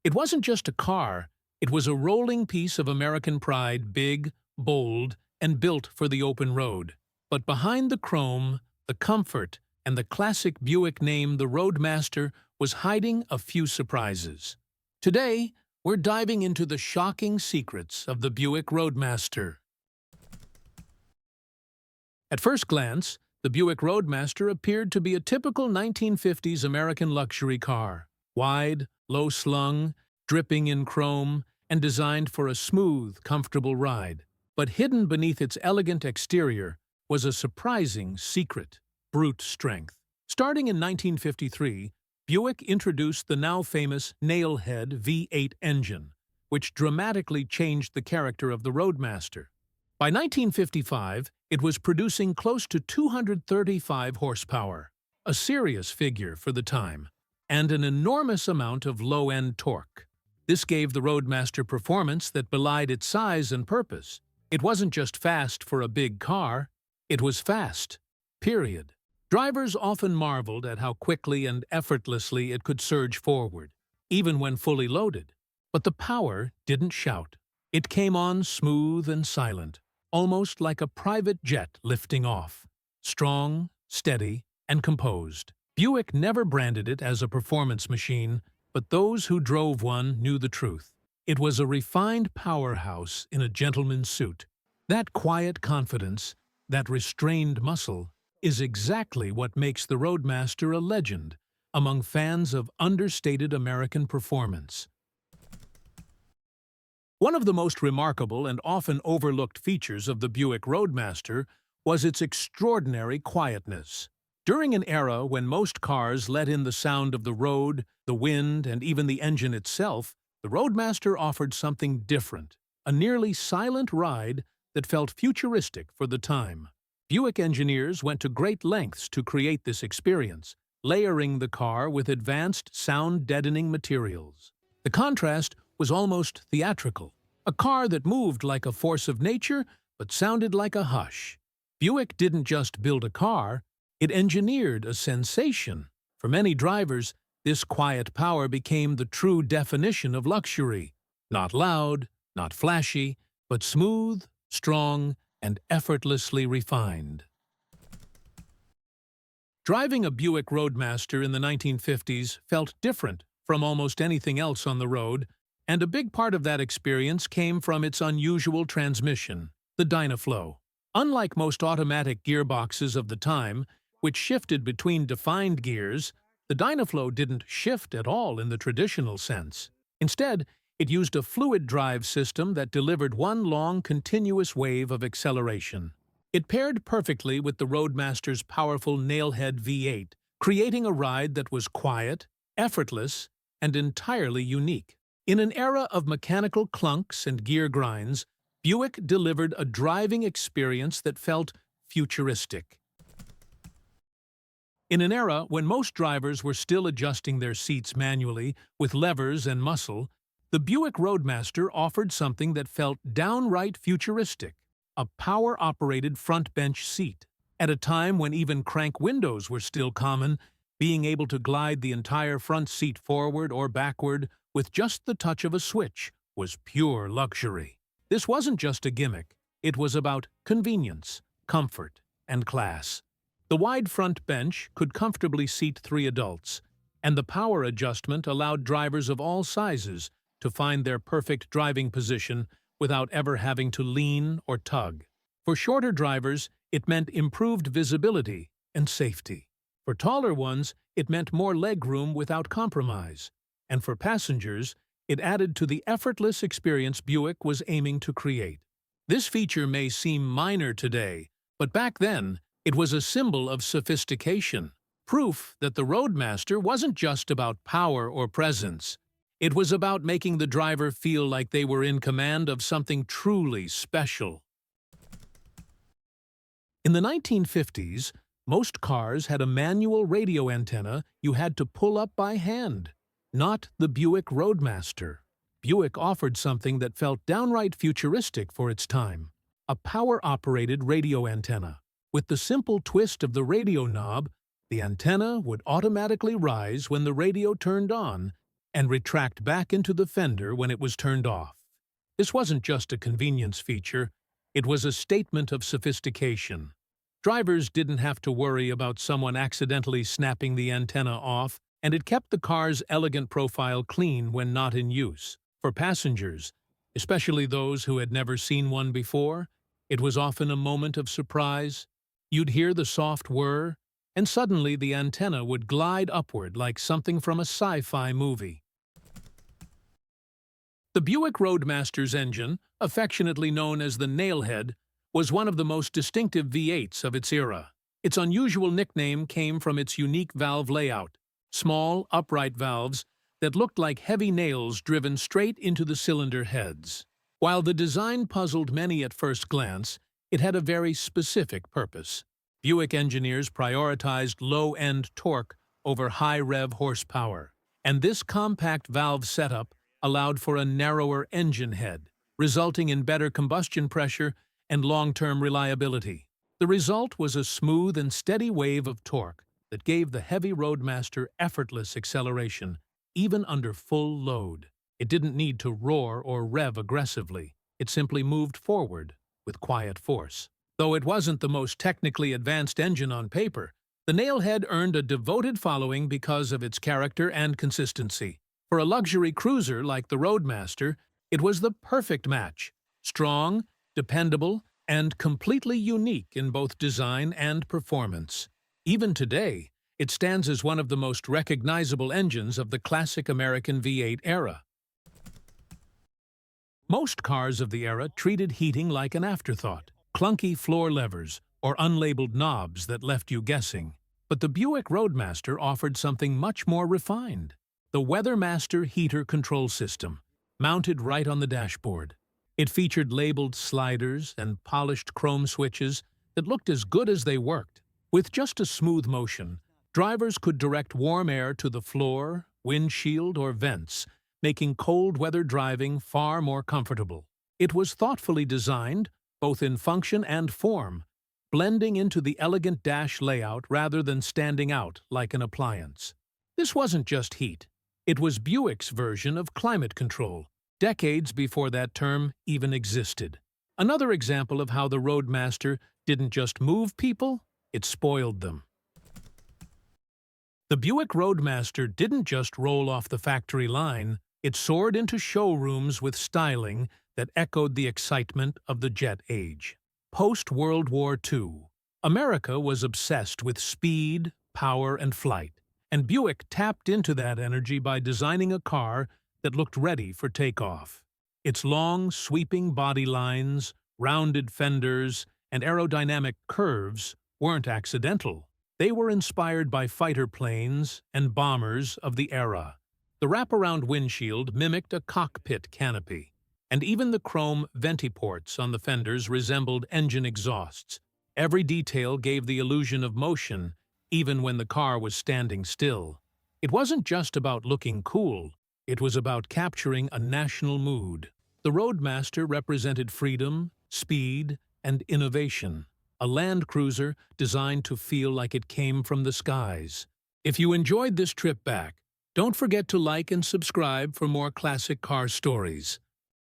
It wasn't just a car, it was a rolling piece of American pride, big, bold, and built for the open road. But behind the chrome, the comfort, and the classic Buick name, the Roadmaster, was hiding a few surprises. Today, we're diving into the shocking secrets of the Buick Roadmaster. At first glance, the Buick Roadmaster appeared to be a typical 1950s American luxury car. Wide, low-slung, dripping in chrome, and designed for a smooth, comfortable ride. But hidden beneath its elegant exterior was a surprising secret: brute strength. Starting in 1953, Buick introduced the now famous Nailhead V8 engine, which dramatically changed the character of the Roadmaster. By 1955, it was producing close to 235 horsepower, a serious figure for the time, and an enormous amount of low-end torque. This gave the Roadmaster performance that belied its size and purpose. It wasn't just fast for a big car, it was fast, period. Drivers often marveled at how quickly and effortlessly it could surge forward, even when fully loaded. But the power didn't shout. It came on smooth and silent, almost like a private jet lifting off. Strong, steady, and composed. Buick never branded it as a performance machine, but those who drove one knew the truth. It was a refined powerhouse in a gentleman's suit. That quiet confidence, that restrained muscle, is exactly what makes the Roadmaster a legend among fans of understated American performance. One of the most remarkable and often overlooked features of the Buick Roadmaster was its extraordinary quietness. During an era when most cars let in the sound of the road, the wind, and even the engine itself, the Roadmaster offered something different, a nearly silent ride that felt futuristic for the time. Buick engineers went to great lengths to create this experience, layering the car with advanced sound-deadening materials. The contrast was almost theatrical, a car that moved like a force of nature but sounded like a hush. Buick didn't just build a car, it engineered a sensation. For many drivers, this quiet power became the true definition of luxury. Not loud, not flashy, but smooth, strong, and effortlessly refined. Driving a Buick Roadmaster in the 1950s felt different from almost anything else on the road, and a big part of that experience came from its unusual transmission, the Dynaflow. Unlike most automatic gearboxes of the time, which shifted between defined gears, the Dynaflow didn't shift at all in the traditional sense. Instead, it used a fluid drive system that delivered one long, continuous wave of acceleration. It paired perfectly with the Roadmaster's powerful Nailhead V8, creating a ride that was quiet, effortless, and entirely unique. In an era of mechanical clunks and gear grinds, Buick delivered a driving experience that felt futuristic. In an era when most drivers were still adjusting their seats manually with levers and muscle, the Buick Roadmaster offered something that felt downright futuristic: a power-operated front bench seat. At a time when even crank windows were still common, being able to glide the entire front seat forward or backward with just the touch of a switch was pure luxury. This wasn't just a gimmick, it was about convenience, comfort, and class. The wide front bench could comfortably seat 3 adults, and the power adjustment allowed drivers of all sizes to find their perfect driving position without ever having to lean or tug. For shorter drivers, it meant improved visibility and safety. For taller ones, it meant more legroom without compromise. And for passengers, it added to the effortless experience Buick was aiming to create. This feature may seem minor today, but back then, it was a symbol of sophistication, proof that the Roadmaster wasn't just about power or presence. It was about making the driver feel like they were in command of something truly special. In the 1950s, most cars had a manual radio antenna you had to pull up by hand. Not the Buick Roadmaster. Buick offered something that felt downright futuristic for its time: a power-operated radio antenna. With the simple twist of the radio knob, the antenna would automatically rise when the radio turned on, and retract back into the fender when it was turned off. This wasn't just a convenience feature, it was a statement of sophistication. Drivers didn't have to worry about someone accidentally snapping the antenna off, and it kept the car's elegant profile clean when not in use. For passengers, especially those who had never seen one before, it was often a moment of surprise. You'd hear the soft whir, and suddenly the antenna would glide upward like something from a sci-fi movie. The Buick Roadmaster's engine, affectionately known as the Nailhead, was one of the most distinctive V8s of its era. Its unusual nickname came from its unique valve layout, small, upright valves that looked like heavy nails driven straight into the cylinder heads. While the design puzzled many at first glance, it had a very specific purpose. Buick engineers prioritized low-end torque over high-rev horsepower, and this compact valve setup allowed for a narrower engine head, resulting in better combustion pressure and long-term reliability. The result was a smooth and steady wave of torque that gave the heavy Roadmaster effortless acceleration, even under full load. It didn't need to roar or rev aggressively. It simply moved forward with quiet force. Though it wasn't the most technically advanced engine on paper, the Nailhead earned a devoted following because of its character and consistency. For a luxury cruiser like the Roadmaster, it was the perfect match. Strong, dependable, and completely unique in both design and performance. Even today, it stands as one of the most recognizable engines of the classic American V8 era. Most cars of the era treated heating like an afterthought, clunky floor levers or unlabeled knobs that left you guessing. But the Buick Roadmaster offered something much more refined. The Weathermaster heater control system, mounted right on the dashboard. It featured labeled sliders and polished chrome switches that looked as good as they worked. With just a smooth motion, drivers could direct warm air to the floor, windshield, or vents, making cold-weather driving far more comfortable. It was thoughtfully designed, both in function and form, blending into the elegant dash layout rather than standing out like an appliance. This wasn't just heat. It was Buick's version of climate control, decades before that term even existed. Another example of how the Roadmaster didn't just move people, it spoiled them. The Buick Roadmaster didn't just roll off the factory line, it soared into showrooms with styling that echoed the excitement of the jet age. Post-World War II, America was obsessed with speed, power, and flight. And Buick tapped into that energy by designing a car that looked ready for takeoff. Its long, sweeping body lines, rounded fenders, and aerodynamic curves weren't accidental. They were inspired by fighter planes and bombers of the era. The wraparound windshield mimicked a cockpit canopy, and even the chrome ventiports on the fenders resembled engine exhausts. Every detail gave the illusion of motion, even when the car was standing still. It wasn't just about looking cool, it was about capturing a national mood. The Roadmaster represented freedom, speed, and innovation, a land cruiser designed to feel like it came from the skies. If you enjoyed this trip back, don't forget to like and subscribe for more classic car stories.